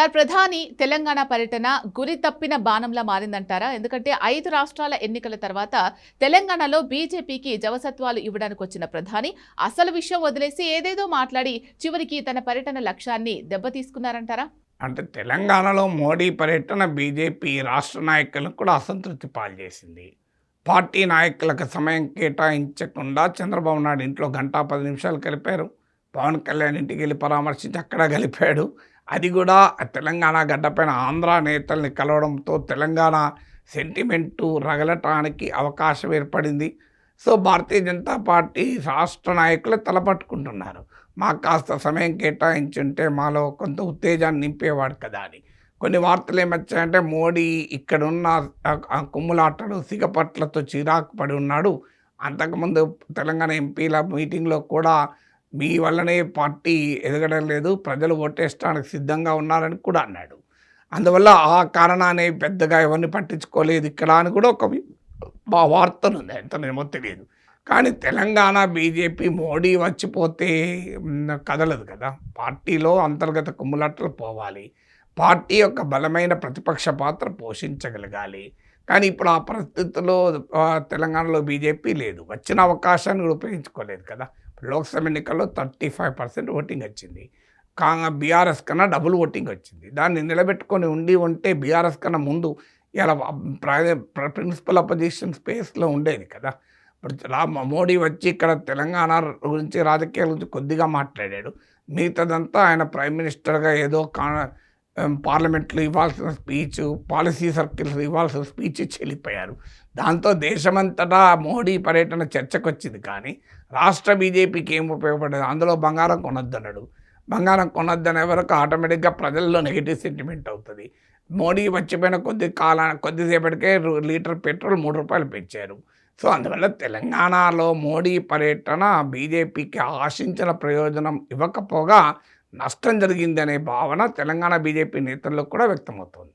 Sir ప్రధాని తెలంగాణ పర్యటన గురి తప్పిన బాణంలా మారిందంటారా? ఎందుకంటే 5 రాష్ట్రాల ఎన్నికల తర్వాత తెలంగాణలో బీజేపీకి జవసత్వాలు ఇవ్వడానికి వచ్చిన ప్రధాని అసలు విషయం వదిలేసి ఏదేదో మాట్లాడి చివరికి తన పర్యటన లక్ష్యాన్ని దెబ్బతీసుకున్నారంటారా? అంటే తెలంగాణలో మోడీ పర్యటన బీజేపీ రాష్ట్ర నాయకులకు కూడా అసంతృప్తి పాల్చేసింది. పార్టీ నాయకులకు సమయం కేటాయించకుండా చంద్రబాబు నాయుడు ఇంట్లో గంటా 10 నిమిషాలు గలిపారు. పవన్ కళ్యాణ్ ఇంటికి వెళ్ళి పరామర్శించి అక్కడ గలిపాడు. అది కూడా తెలంగాణ గడ్డపైన ఆంధ్ర నేతల్ని కలవడంతో తెలంగాణ సెంటిమెంటు రగలటానికి అవకాశం ఏర్పడింది. సో భారతీయ జనతా పార్టీ రాష్ట్ర నాయకులు తలపట్టుకుంటున్నారు. మాకు కాస్త సమయం కేటాయించుంటే మాలో కొంత ఉత్తేజాన్ని నింపేవాడు కదా అని. కొన్ని వార్తలు ఏమొచ్చాయంటే మోడీ ఇక్కడున్న కుమ్ములాటలు సిగపట్లతో చిరాకు పడి ఉన్నాడు. అంతకుముందు తెలంగాణ ఎంపీల మీటింగ్లో కూడా మీ వల్లనే పార్టీ ఎదగడం లేదు, ప్రజలు ఓటేయడానికి సిద్ధంగా ఉన్నారని కూడా అన్నాడు. అందువల్ల ఆ కారణాన్ని పెద్దగా ఎవరిని పట్టించుకోలేదు ఇక్కడ అని కూడా ఒక వార్తనుంది, ఎంతనేమో తెలియదు. కానీ తెలంగాణ బీజేపీ మోడీ వచ్చిపోతే కదలదు కదా. పార్టీలో అంతర్గత కుమ్ములాటలు పోవాలి, పార్టీ యొక్క బలమైన ప్రతిపక్ష పాత్ర పోషించగలగాలి. కానీ ఇప్పుడు ఆ పరిస్థితుల్లో తెలంగాణలో బీజేపీ లేదు, వచ్చిన అవకాశాన్ని కూడా ఉపయోగించుకోలేదు కదా. లోక్సభ ఎన్నికల్లో 35% ఓటింగ్ వచ్చింది, బీఆర్ఎస్ కన్నా డబుల్ ఓటింగ్ వచ్చింది. దాన్ని నిలబెట్టుకొని ఉంటే బీఆర్ఎస్ కన్నా ముందు ఇలా ప్రిన్సిపల్ అపోజిషన్ స్పేస్లో ఉండేది కదా. ఇప్పుడు మోడీ వచ్చి ఇక్కడ తెలంగాణ గురించి రాజకీయాల గురించి కొద్దిగా మాట్లాడాడు. మిగతాదంతా ఆయన ప్రైమ్ మినిస్టర్గా ఏదో పార్లమెంట్లో ఇవ్వాల్సిన స్పీచ్, పాలసీ సర్కిల్స్ ఇవ్వాల్సిన స్పీచ్ ఇచ్చి వెళ్ళిపోయారు. దాంతో దేశమంతటా మోడీ పర్యటన చర్చకు వచ్చింది. కానీ రాష్ట్ర బీజేపీకి ఏం ఉపయోగపడేది? అందులో బంగారం కొనొద్దన్నాడు. బంగారం కొనొద్దనే వరకు ఆటోమేటిక్గా ప్రజల్లో నెగిటివ్ సెంటిమెంట్ అవుతుంది. మోడీ వచ్చిపోయిన కొద్దిసేపటికే లీటర్ పెట్రోల్ ₹3 పెంచారు. సో అందువల్ల తెలంగాణలో మోడీ పర్యటన బీజేపీకి ఆశించిన ప్రయోజనం ఇవ్వకపోగా నష్టం జరిగిందనే భావన తెలంగాణ బీజేపీ నేతల్లో కూడా వ్యక్తమవుతోంది.